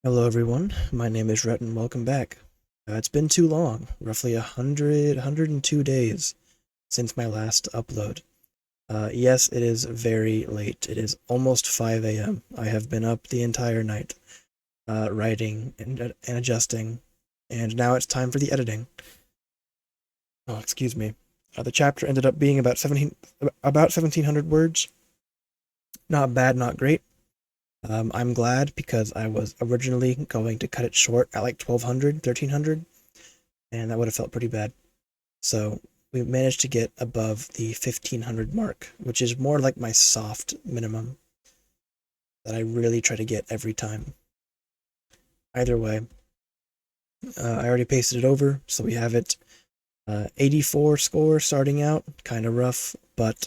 Hello everyone, my name is Rhett and welcome back. It's been too long, roughly 102 days since my last upload. Yes, it is very late. It is almost 5 a.m. I have been up the entire night, writing and adjusting, and now it's time for the editing. Oh, excuse me. The chapter ended up being about 1700 words. Not bad, not great. I'm glad because I was originally going to cut it short at like 1200, 1300, and that would have felt pretty bad. So we managed to get above the 1500 mark, which is more like my soft minimum that I really try to get every time. Either way, I already pasted it over, so we have it. 84 score starting out, kind of rough, but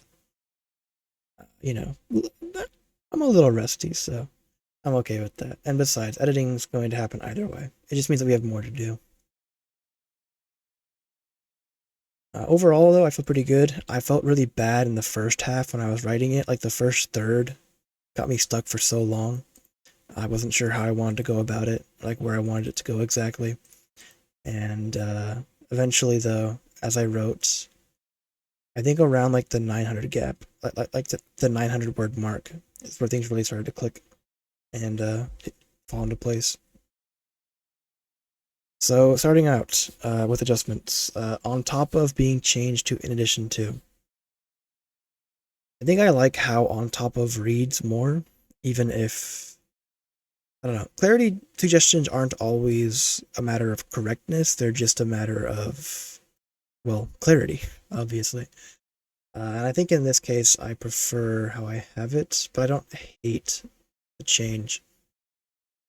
you know, I'm a little rusty, so I'm okay with that. And besides, editing's going to happen either way. It just means that we have more to do. Overall, though, I feel pretty good. I felt really bad in the first half when I was writing it. Like the first third got me stuck for so long. I wasn't sure how I wanted to go about it, like where I wanted it to go exactly. And eventually, though, as I wrote, I think around like the 900 gap, like the 900 word mark, is where things really started to click and fall into place. So starting out with adjustments, on top of being changed to in addition to, I think I like how on top of reads more, even if, I don't know, clarity suggestions aren't always a matter of correctness, they're just a matter of, well, clarity, obviously. And I think in this case, I prefer how I have it, but I don't hate the change.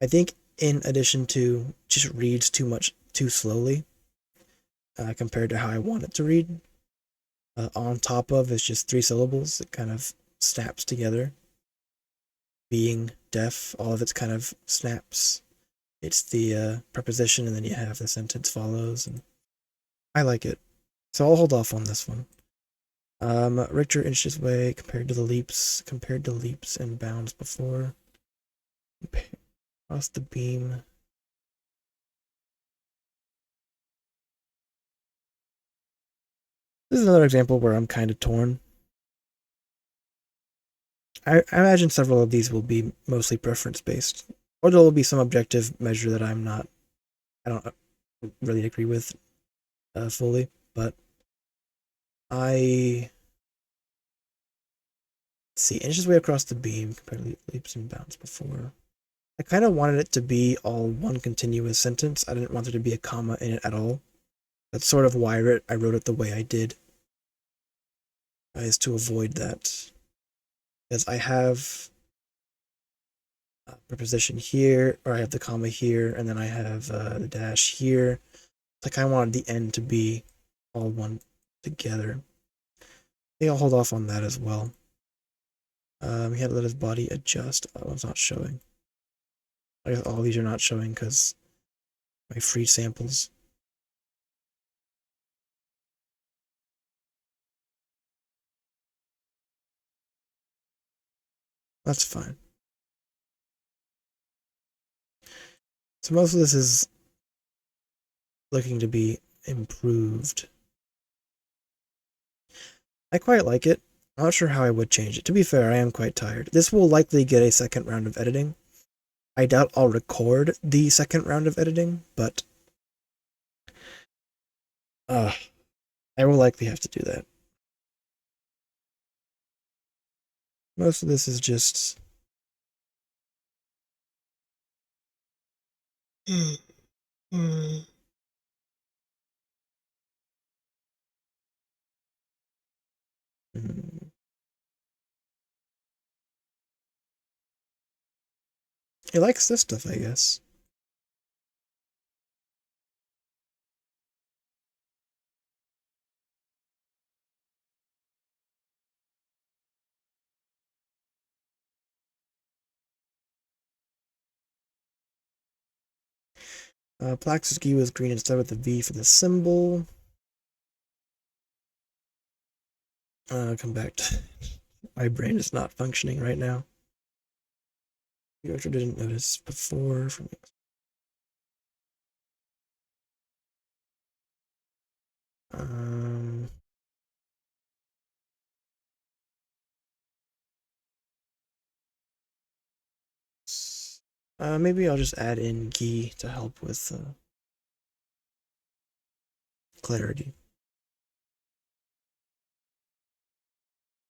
I think in addition to just reads too much too slowly compared to how I want it to read. On top of is just three syllables. It kind of snaps together. Being deaf, all of it's kind of snaps. It's the preposition, and then you have the sentence follows, and I like it. So I'll hold off on this one. Richter inches away compared to leaps and bounds before. Across the beam. This is another example where I'm kind of torn. I imagine several of these will be mostly preference based, or there will be some objective measure that I don't really agree with fully, but I see inches way across the beam compared to leaps and bounds before. I kind of wanted it to be all one continuous sentence. I didn't want there to be a comma in it at all. That's sort of why I wrote it the way I did, is to avoid that. Because I have a preposition here, or I have the comma here, and then I have the dash here. Like I wanted the end to be all one together. I think I'll hold off on that as well. He had to let his body adjust. Oh, it's not showing. I guess all these are not showing because my free samples. That's fine. So most of this is looking to be improved. I quite like it. I'm not sure how I would change it. To be fair, I am quite tired. This will likely get a second round of editing. I doubt I'll record the second round of editing, but I will likely have to do that. Most of this is just mm. He likes this stuff, I guess. Plaxis was green instead with the V for the symbol. Come back to my brain is not functioning right now. You actually didn't notice before from Um, maybe I'll just add in ghee to help with clarity.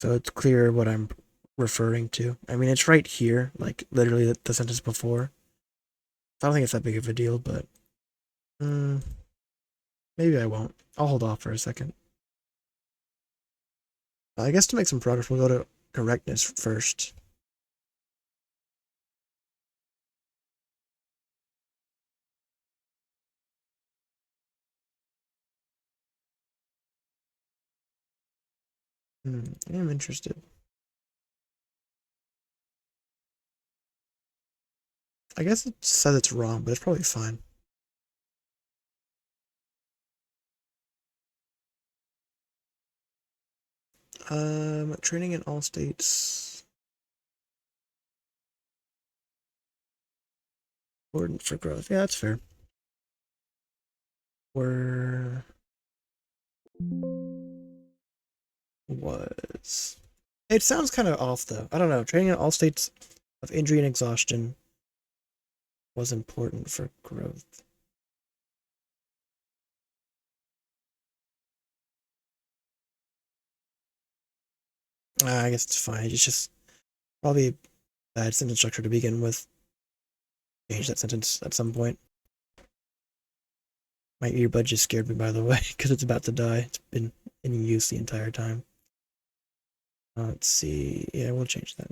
So it's clear what I'm referring to. I mean, it's right here, like literally the sentence before. I don't think it's that big of a deal, but mm, maybe I won't. I'll hold off for a second. I guess to make some progress, we'll go to correctness first. I am interested. I guess it says it's wrong, but it's probably fine. Training in all states. Important for growth. Yeah, that's fair. Where was. It sounds kind of off though. I don't know. Training in all states of injury and exhaustion was important for growth. I guess it's fine. It's just probably bad sentence structure to begin with. Change that sentence at some point. My earbud just scared me, by the way, because it's about to die. It's been in use the entire time. Let's see. Yeah, we'll change that.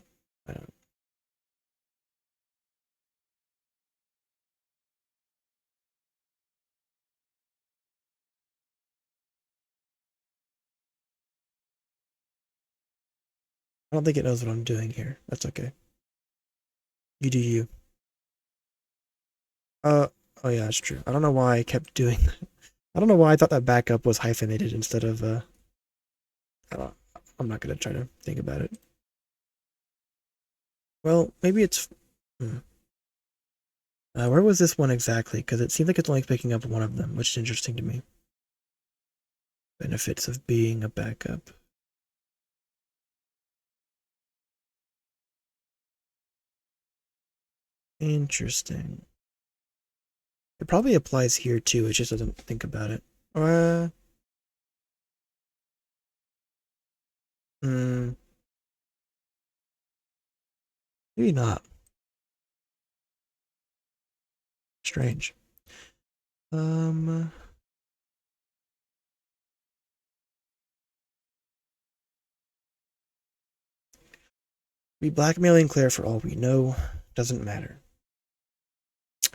I don't think it knows what I'm doing here. That's okay. You do you. Oh yeah, that's true. I don't know why I kept doing. I don't know why I thought that backup was hyphenated instead of I don't, I'm not gonna try to think about it. Well, maybe it's. Hmm. Where was this one exactly? Because it seems like it's only picking up one of them, which is interesting to me. Benefits of being a backup. Interesting. It probably applies here too. It just doesn't think about it. Uh, hmm, maybe not. Strange. Um, be blackmailing Claire for all we know. Doesn't matter.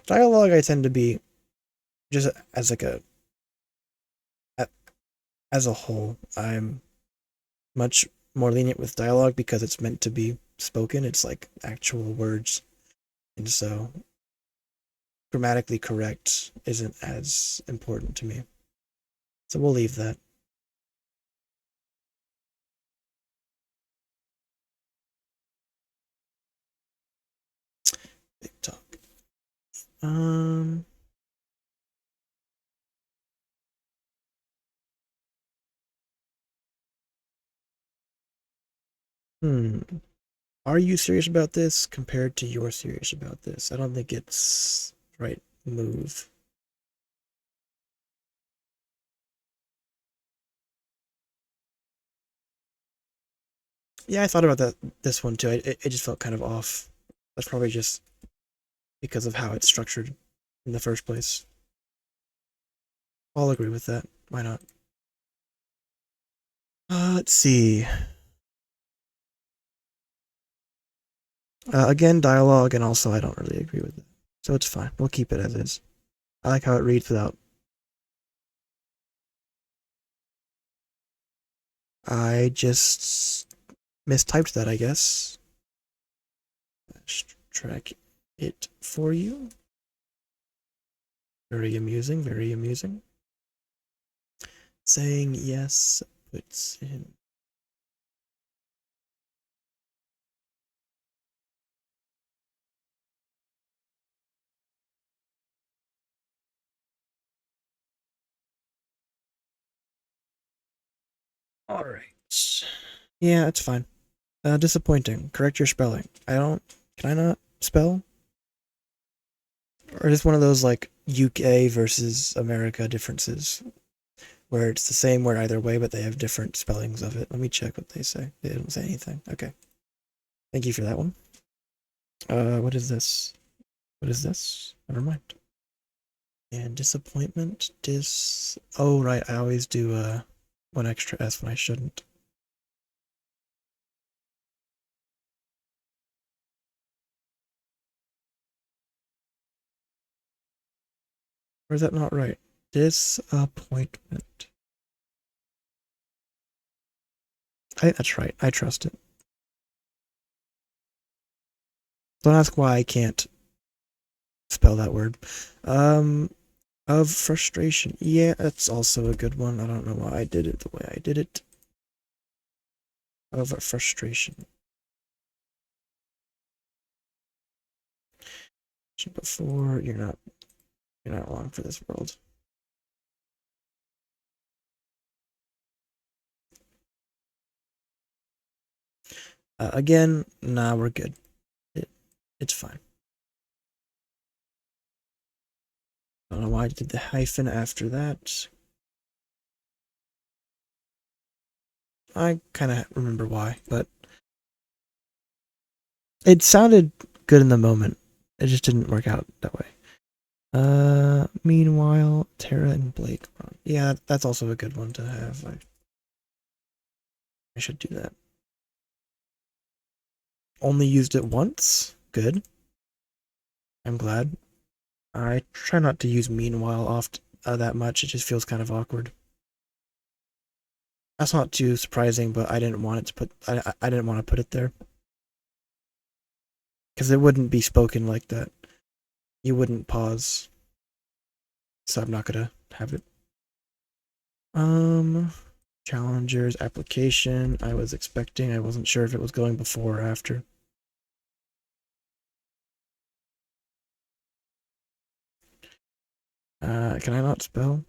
Dialogue, I tend to be just as like as a whole. I'm much more lenient with dialogue because it's meant to be spoken. It's like actual words, and so grammatically correct isn't as important to me. So we'll leave that. Big talk. Um. Hmm. Are you serious about this compared to you're serious about this? I don't think it's right move. Yeah, I thought about that this one too. It just felt kind of off. That's probably just because of how it's structured in the first place. I'll agree with that. Why not? Let's see. Again, dialogue, and also I don't really agree with it. So it's fine. We'll keep it as is. I like how it reads without. I just mistyped that, I guess. Track it for you. Very amusing, very amusing. Saying yes puts in. Alright. Yeah, it's fine. Disappointing. Correct your spelling. Can I not spell? Or is this one of those like UK versus America differences where it's the same word either way, but they have different spellings of it? Let me check what they say. They don't say anything. Okay. Thank you for that one. What is this? What is this? Never mind. And disappointment, oh, right, I always do, one extra S when I shouldn't. Or is that not right? Disappointment. I think that's right. I trust it. Don't ask why I can't spell that word. Of frustration. Yeah, that's also a good one. I don't know why I did it the way I did it. Of frustration. Before you're not long for this world. Again, nah, we're good. It's fine. I don't know why I did the hyphen after that. I kind of remember why, but it sounded good in the moment. It just didn't work out that way. Meanwhile, Tara and Blake. Yeah, that's also a good one to have. I should do that. Only used it once. Good. I'm glad. I try not to use meanwhile oft that much. It just feels kind of awkward. That's not too surprising, but I didn't want it to put. I didn't want to put it there because it wouldn't be spoken like that. You wouldn't pause, so I'm not gonna have it. Um, Challengers application. I was expecting. I wasn't sure if it was going before or after. Can I not spell?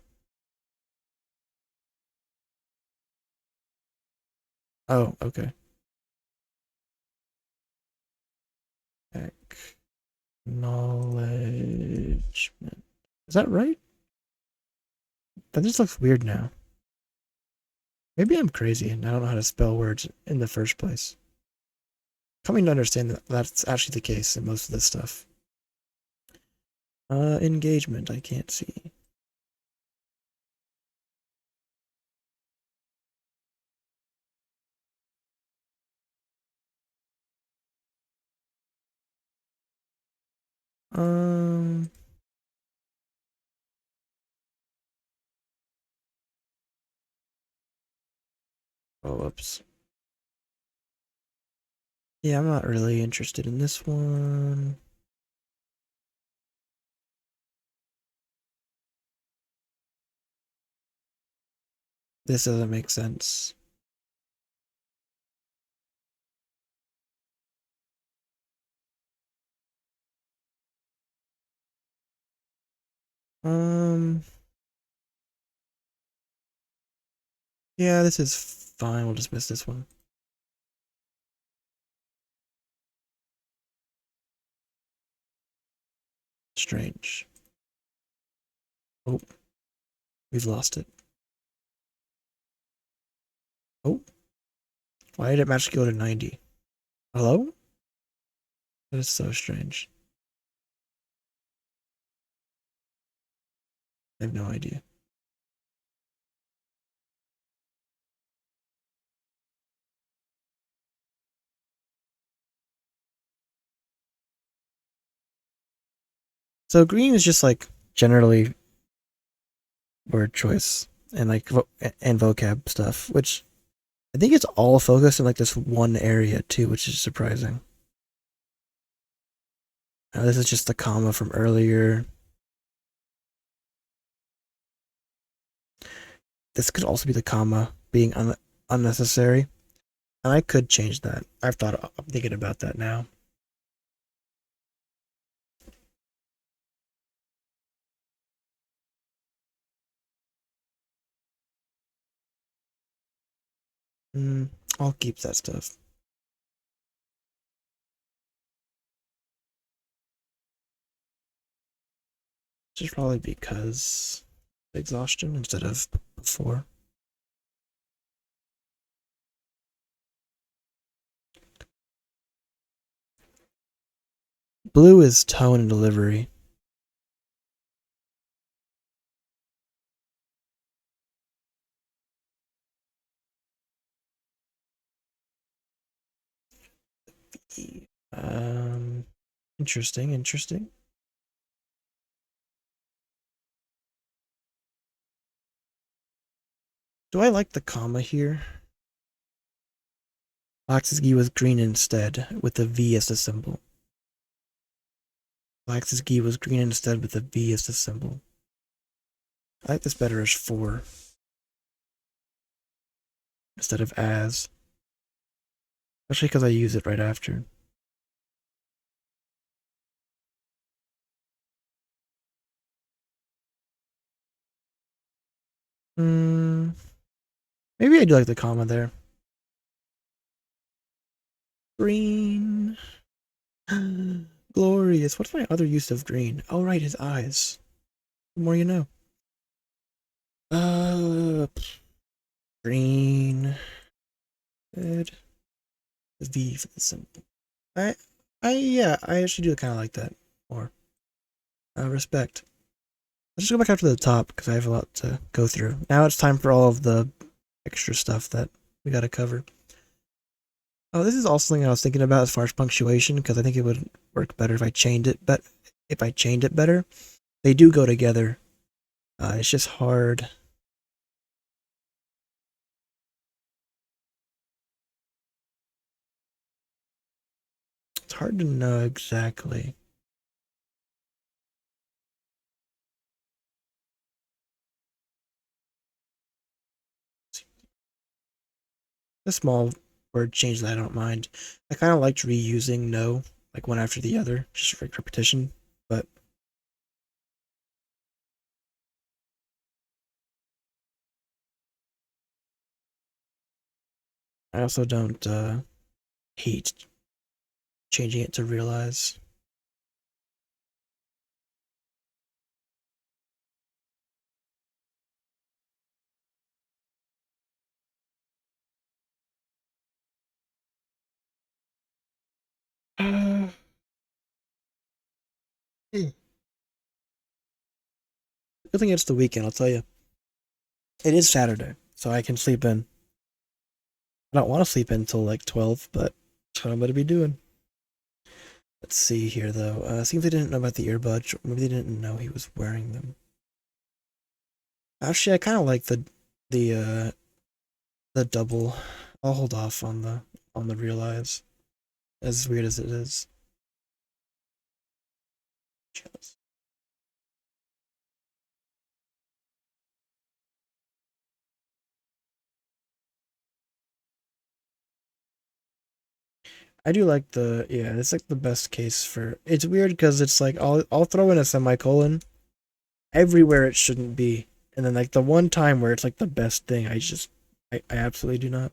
Oh, okay. Acknowledgement. Is that right? That just looks weird now. Maybe I'm crazy and I don't know how to spell words in the first place. Coming to understand that that's actually the case in most of this stuff. Engagement, I can't see. Um, oh, whoops. Yeah, I'm not really interested in this one. This doesn't make sense. Um, yeah, this is fine. We'll dismiss this one. Strange. Oh, we've lost it. Oh, why did it match go to 90? Hello? That is so strange. I have no idea. So green is just like generally word choice and like and vocab stuff, which I think it's all focused in like this one area too, which is surprising. This is just the comma from earlier. This could also be the comma being unnecessary, and I could change that. I'm thinking about that now. I'll keep that stuff. Just probably because exhaustion instead of before. Blue is tone and delivery. Um, interesting. Do I like the comma here? Laxisgi was green instead, with the V as the symbol. Laxisgi was green instead, with the V as the symbol. I like this better as for instead of as. Especially because I use it right after. Maybe I do like the comma there. Green. Glorious. What's my other use of green? Oh, right, his eyes. The more you know. Uh, Green. Good. The V for the symbol. Yeah, I actually do kind of like that more. Respect. Let's just go back up to the top because I have a lot to go through. Now it's time for all of the extra stuff that we gotta cover. Oh, this is also something I was thinking about as far as punctuation because I think it would work better if I chained it. But if I chained it better, they do go together. It's just hard. It's hard to know exactly. A small word change that I don't mind. I kind of liked reusing no, like one after the other, just for repetition. But I also don't hate changing it to realize. Uh, Good thing it's the weekend, I'll tell you. It is Saturday, so I can sleep in. I don't want to sleep in until like 12, but that's what I'm going to be doing. Let's see here, though. Seems they didn't know about the earbuds. Maybe they didn't know he was wearing them. Actually, I kind of like the the double. I'll hold off on the realize. As weird as it is. I do like the yeah. It's like the best case for. It's weird because it's like I'll throw in a semicolon everywhere it shouldn't be, and then like the one time where it's like the best thing, I absolutely do not.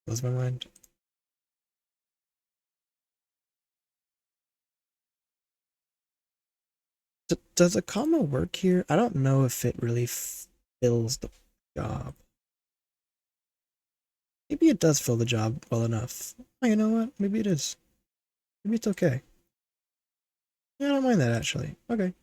Blows my mind. Does a comma work here? I don't know if it really fills the job. Maybe it does fill the job well enough. Oh, you know what? Maybe it is. Maybe it's okay. Yeah, I don't mind that actually. Okay.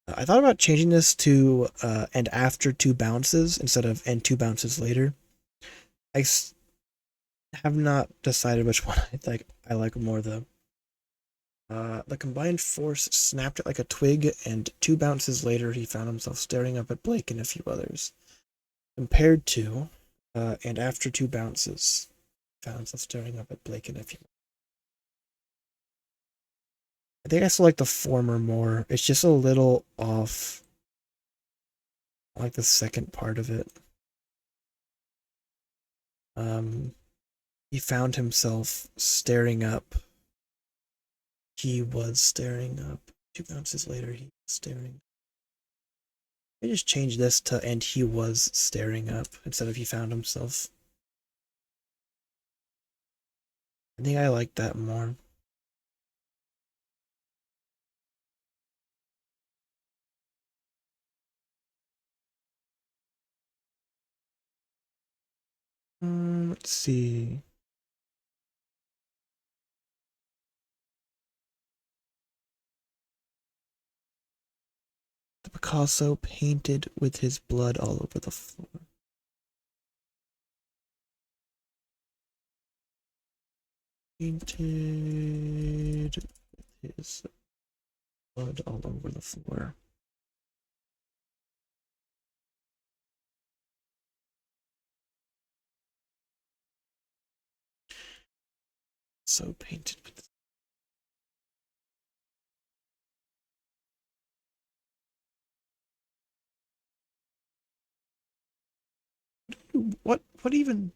I thought about changing this to and after two bounces instead of and two bounces later. I have not decided which one I like more though. The combined force snapped it like a twig, and two bounces later he found himself staring up at Blake and a few others. Compared to, and after two bounces, found himself staring up at Blake and a few. I think I still like the former more. It's just a little off. I like the second part of it. Um, he found himself staring up. He was staring up. Two bounces later, he Staring. I just change this to "and he was staring up" instead of "he found himself." I think I like that more. Let's see. The Picasso painted with his blood all over the floor. Painted with his blood all over the floor. So painted with. What even?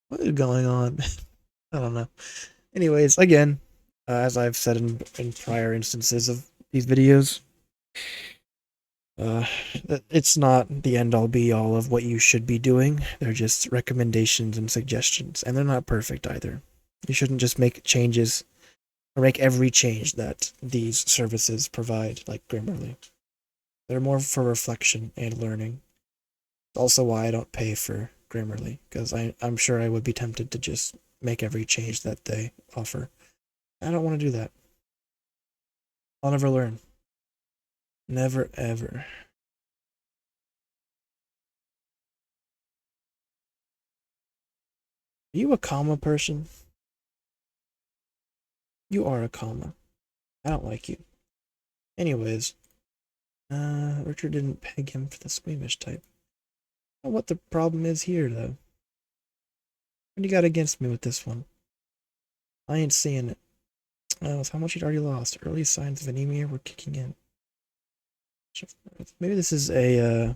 What is going on? I don't know. Anyways, again, as I've said in prior instances of these videos, uh, it's not the end all be all of what you should be doing. They're just recommendations and suggestions, and they're not perfect either. You shouldn't just make changes or make every change that these services provide, like Grammarly. They're more for reflection and learning. It's also why I don't pay for Grammarly, because I'm sure I would be tempted to just make every change that they offer. I don't want to do that. I'll never learn. Never ever. Are you a comma person? You are a comma. I don't like you. Anyways, Richard didn't peg him for the squeamish type. I don't know what the problem is here, though. What do you got against me with this one? I ain't seeing it. With how much he'd already lost. Early signs of anemia were kicking in. Maybe this is a, I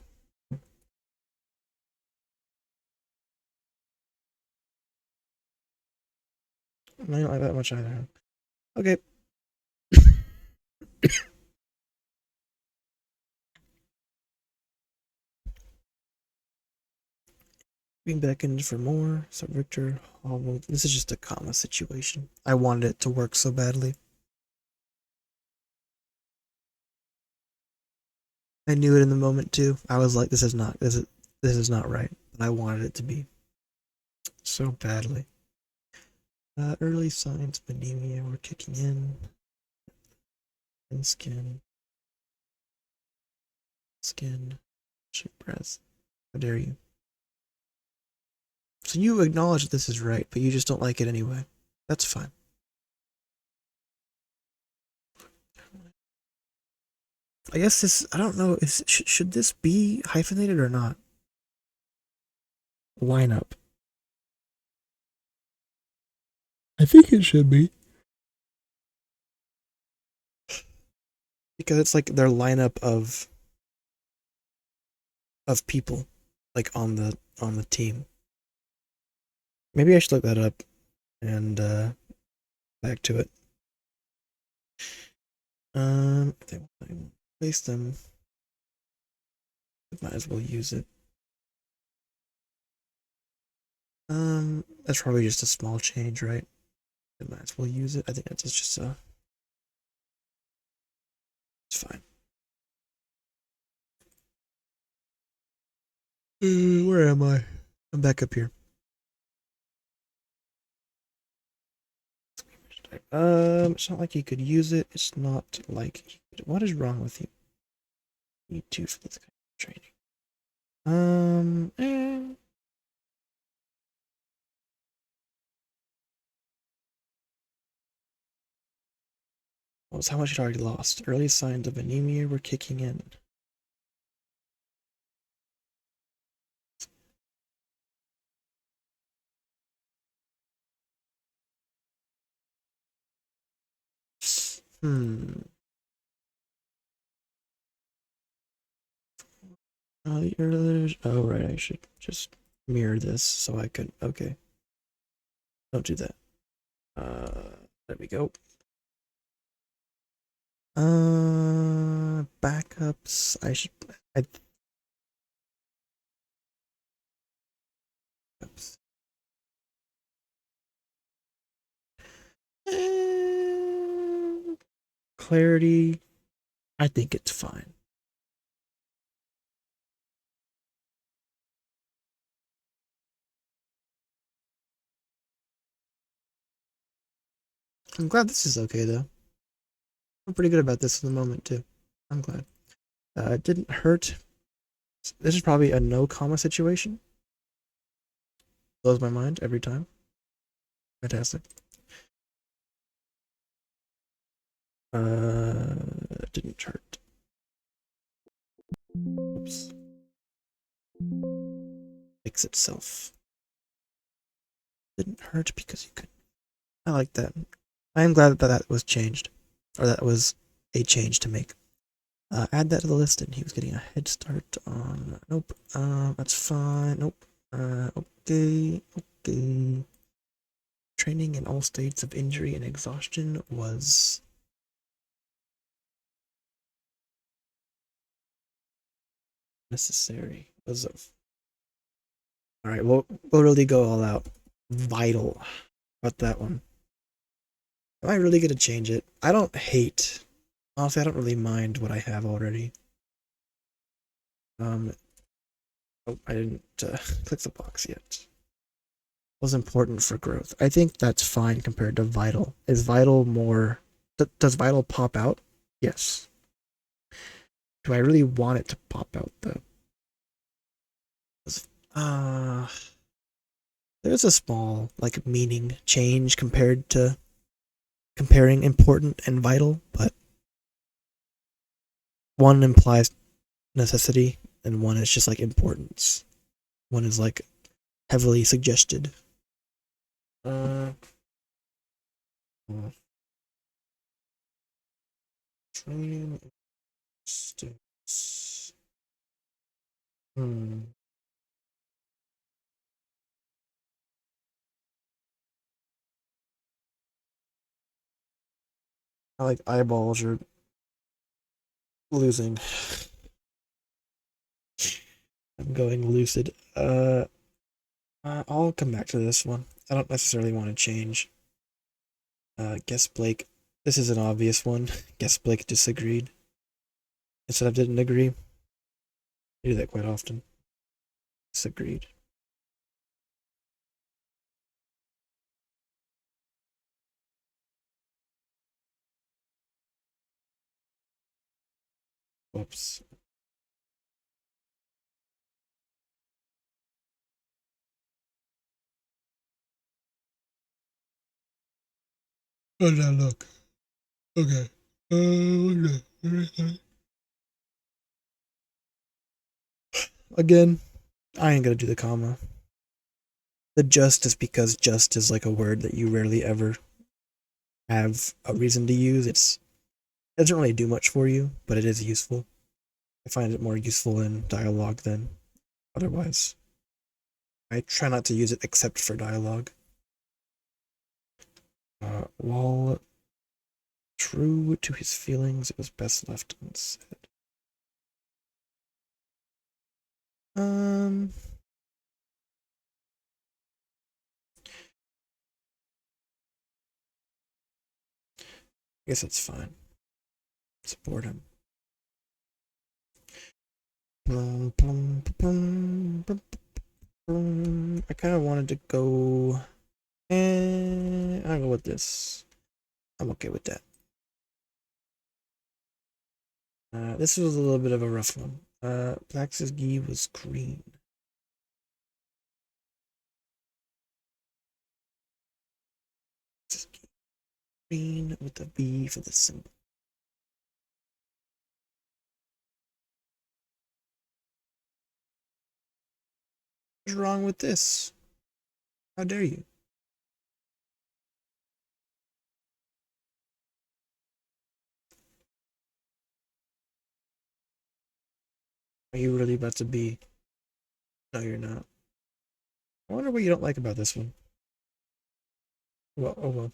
don't like that much either. Okay. Being back in for more. So Victor, this is just a comma situation. I wanted it to work so badly. I knew it in the moment too. I was like, this is not right. But I wanted it to be so badly. Early signs of anemia were kicking in. And skin, shit breath. How dare you? So you acknowledge that this is right, but you just don't like it anyway. That's fine. I guess this, I don't know, should this be hyphenated or not? Lineup. I think it should be. Because it's like their lineup of people, like on the team. Maybe I should look that up and back to it. If they want to replace them, might as well use it. That's probably just a small change, right? I might as well use it. I think that's just it's fine. Where am I? I'm back up here. It's not like he could use it. It's not like he could. What is wrong with you? Need two for this kind of training. What was how much he'd already lost? Early signs of anemia were kicking in. The earlier. Oh right, I should just mirror this so I could. Okay. Don't do that. There we go. Backups. I backups. Clarity. I think it's fine. I'm glad this is okay though. I'm pretty good about this in the moment too. I'm glad. It didn't hurt. This is probably a no comma situation. Blows my mind every time. Fantastic. It didn't hurt. Oops. Fix itself. Didn't hurt because you could. I like that. I am glad that that was changed, or that was a change to make. Add that to the list, and he was getting a head start on. Nope. That's fine. Nope. Okay. Okay. Training in all states of injury and exhaustion was necessary. Was of. All right. We'll really go all out. Vital. About that one. Am I really gonna change it? I don't hate. Honestly, I don't really mind what I have already. Oh, I didn't click the box yet. Was important for growth. I think that's fine compared to vital. Is vital more? Does vital pop out? Yes. Do I really want it to pop out though? Uh, there's a small like meaning change compared to comparing important and vital, but one implies necessity and one is just like importance. One is like heavily suggested. Uh, training instance. Hmm. I like eyeballs are losing. I'm going lucid. I'll come back to this one. I don't necessarily want to change. Guess Blake. This is an obvious one. Guess Blake disagreed instead of didn't agree. I do that quite often. Disagreed. Whoops. Oh, now look. Okay. Okay. Again, I ain't gonna do the comma. The just is because just is like a word that you rarely ever have a reason to use. It doesn't really do much for you, but it is useful. I find it more useful in dialogue than otherwise. I try not to use it except for dialogue. While true to his feelings, it was best left unsaid. Um, I guess it's fine. Support him. I kind of wanted to go. I'll go with this. I'm okay with that. This was a little bit of a rough one. Plax's gi was green. Green with a B for the symbol. What's wrong with this? How dare you? Are you really about to be? No, you're not. I wonder what you don't like about this one. Well, oh well.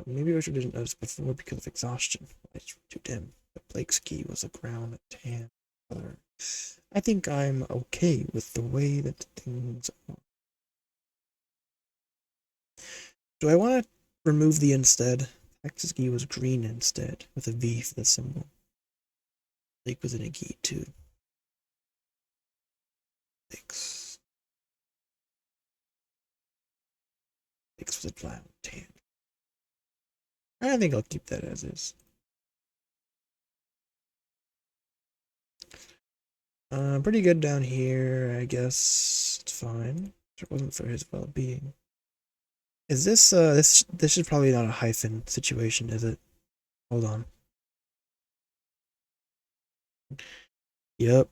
Maybe I should have noticed before because of exhaustion. It's too dim. The Blake's key was a ground tan color. I think I'm okay with the way that things are. Do I want to remove the instead? Texas key was green instead, with a V for the symbol. Blake was in a key too. Blake's was a brown tan. I think I'll keep that as is. Pretty good down here, I guess. It's fine. If it wasn't for his well-being. Is this is probably not a hyphen situation, is it? Hold on. Yep.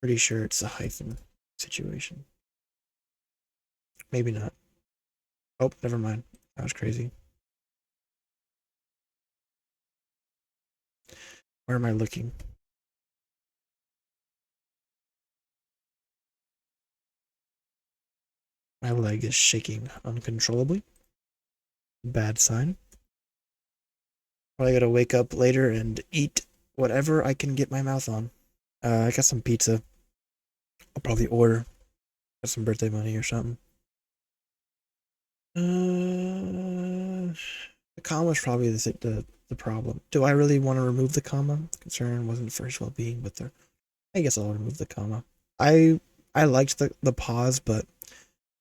Pretty sure it's a hyphen situation. Maybe not. Oh, never mind. That was crazy. Where am I looking? My leg is shaking uncontrollably. Bad sign. Probably gotta wake up later and eat whatever I can get my mouth on. I got some pizza. I'll probably order. Got some birthday money or something. The comma is probably the problem. Do I really want to remove the comma? The concern wasn't for his well-being, but I guess I'll remove the comma. I liked the pause, but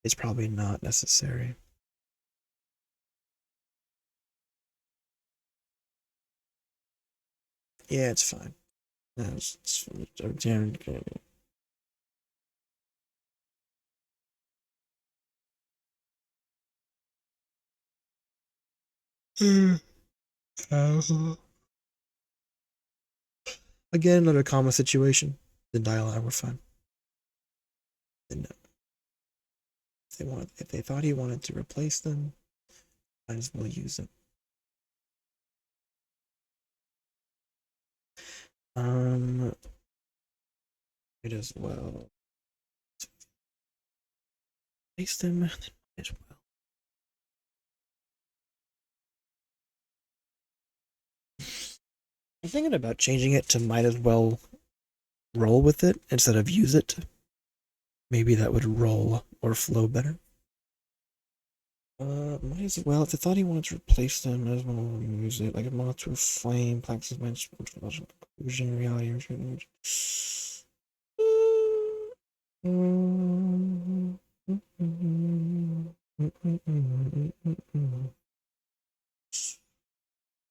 it's probably not necessary. Yeah, it's fine. No, Again, another comma situation. The dialogue were fine. And if they thought he wanted to replace them, might as well use it. Might as well replace them. Might as well. I'm thinking about changing it to might as well roll with it instead of use it. Maybe that would roll or flow better. Might as well. If they thought he wanted to replace them, might as well use it. Like a moth to a flame, Plaxis managed conclusion, reality, or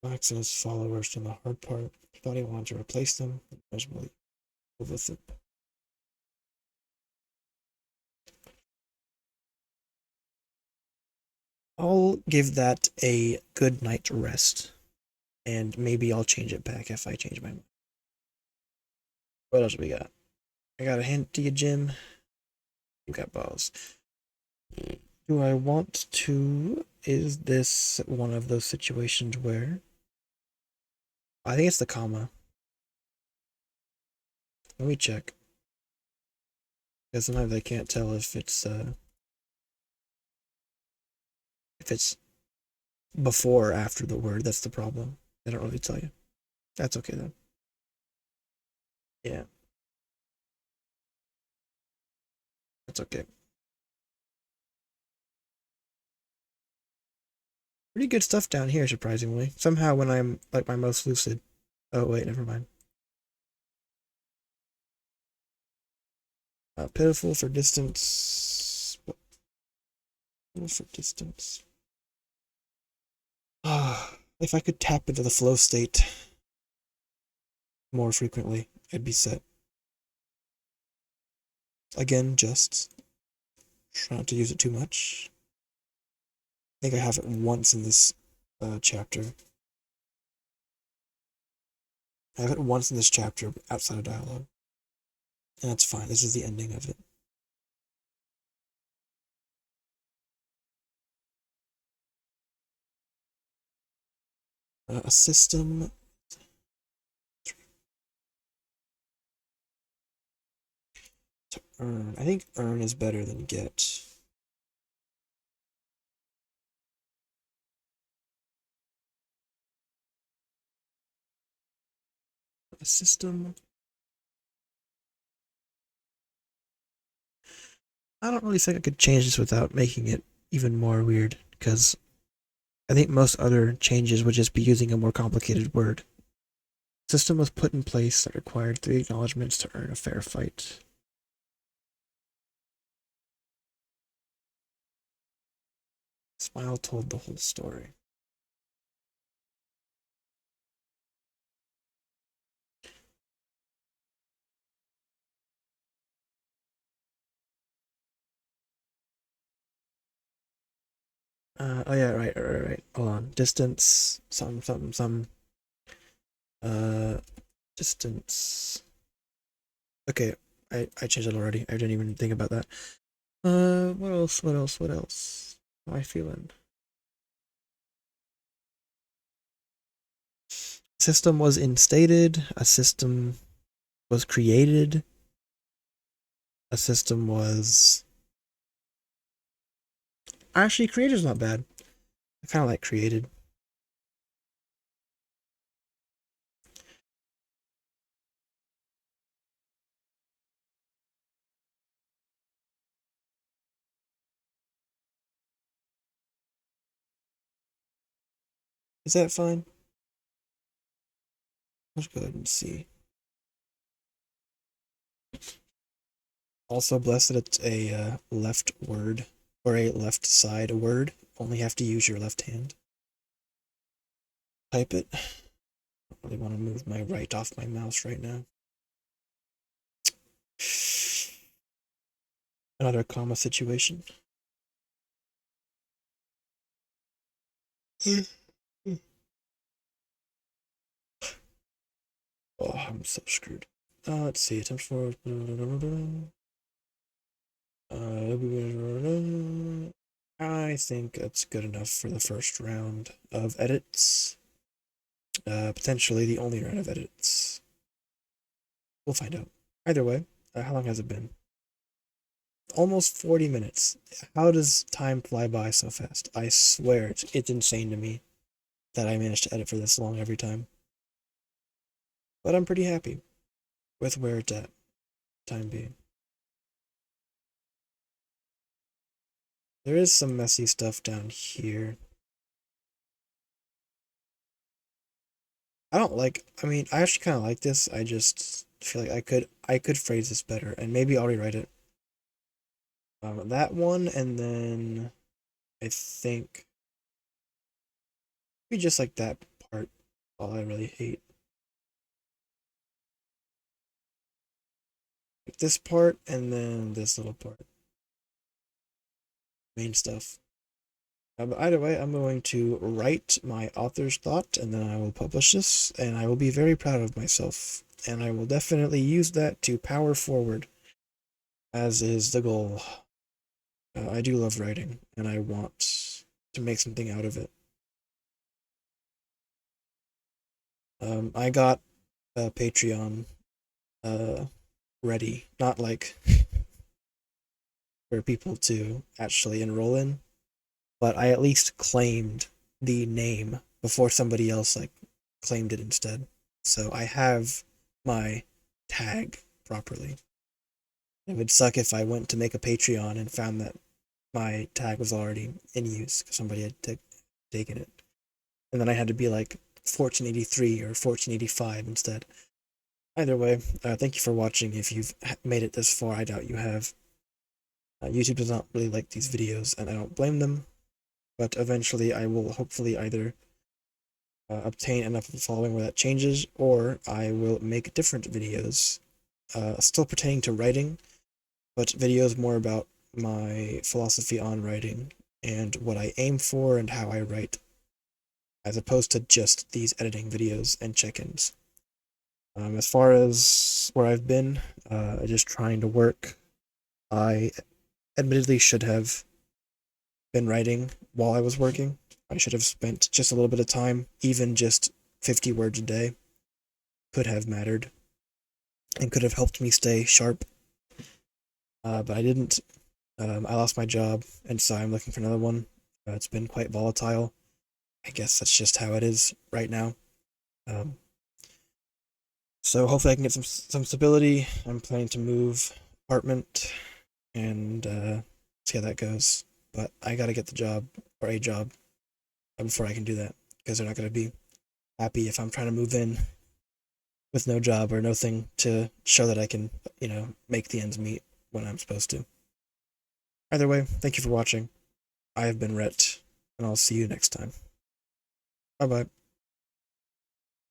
Plaxis followers to the hard part. If thought he wanted to replace them, might as well go with it. I'll give that a good night's rest, and maybe I'll change it back if I change my mind. What else we got? I got a hint to you, Jim. You got balls. Do I want to? Is this one of those situations where I think it's the comma? Let me check. Because sometimes I can't tell if it's before or after the word. That's the problem. I don't really tell you. That's okay then. Yeah, that's okay. Pretty good stuff down here, surprisingly. Somehow when I'm like my most lucid. Oh wait, never mind. Pitiful for distance. Pitiful for distance. If I could tap into the flow state more frequently, I'd be set. Again, just try not to use it too much. I think I have it once in this chapter. I have it once in this chapter outside of dialogue. And that's fine. This is the ending of it. A system. To earn. I think earn is better than get. a system. I don't really think I could change this without making it even more weird, because I think most other changes would just be using a more complicated word. System was put in place that required 3 acknowledgements to earn a fair fight. Smile told the whole story. Oh yeah, right. Hold on. Distance, some. Uh, distance. Okay, I changed it already. I didn't even think about that. What else? What else? How am I feeling? System was instated. A system was created. A system was. Actually, created is not bad. I kind of like created. Is that fine? Let's go ahead and see. Also, blessed that it's a left word or a left side word. Only have to use your left hand. Type it. I don't really want to move my right off my mouse right now. Another comma situation. Oh, I'm so screwed. Let's see. Attempt for. I think that's good enough for the first round of edits. Potentially the only round of edits. We'll find out. Either way, how long has it been? Almost 40 minutes. How does time fly by so fast? I swear it's insane to me that I managed to edit for this long every time. But I'm pretty happy with where it's at, time being. There is some messy stuff down here. I mean, I actually kind of like this. I just feel like I could phrase this better, and maybe I'll rewrite it. That one, and then I think maybe just like that part, all I really hate. Like this part, and then this little part. Main stuff. But either way, I'm going to write my author's thought, and then I will publish this, and I will be very proud of myself. And I will definitely use that to power forward, as is the goal. I do love writing, and I want to make something out of it. I got a Patreon uh, ready, not like for people to actually enroll in, but I at least claimed the name before somebody else like claimed it instead. So I have my tag properly. It would suck if I went to make a Patreon and found that my tag was already in use because somebody had taken it. And then I had to be like 1483 or 1485 instead. Either way, thank you for watching. If you've made it this far, I doubt you have. YouTube does not really like these videos, and I don't blame them. But eventually, I will hopefully either obtain enough of a following where that changes, or I will make different videos, still pertaining to writing, but videos more about my philosophy on writing and what I aim for and how I write, as opposed to just these editing videos and check-ins. As far as where I've been, just trying to work. I admittedly should have been writing while I was working. I should have spent just a little bit of time, even just 50 words a day, could have mattered and could have helped me stay sharp. But I didn't. I lost my job, and so I'm looking for another one. It's been quite volatile. I guess that's just how it is right now. Um, So hopefully I can get some stability. I'm planning to move apartment and see how that goes. But I gotta get the job or a job before I can do that because they're not gonna be happy if I'm trying to move in with no job or nothing to show that I can, make the ends meet when I'm supposed to. Either way, thank you for watching. I have been Rhett, and I'll see you next time. Bye bye.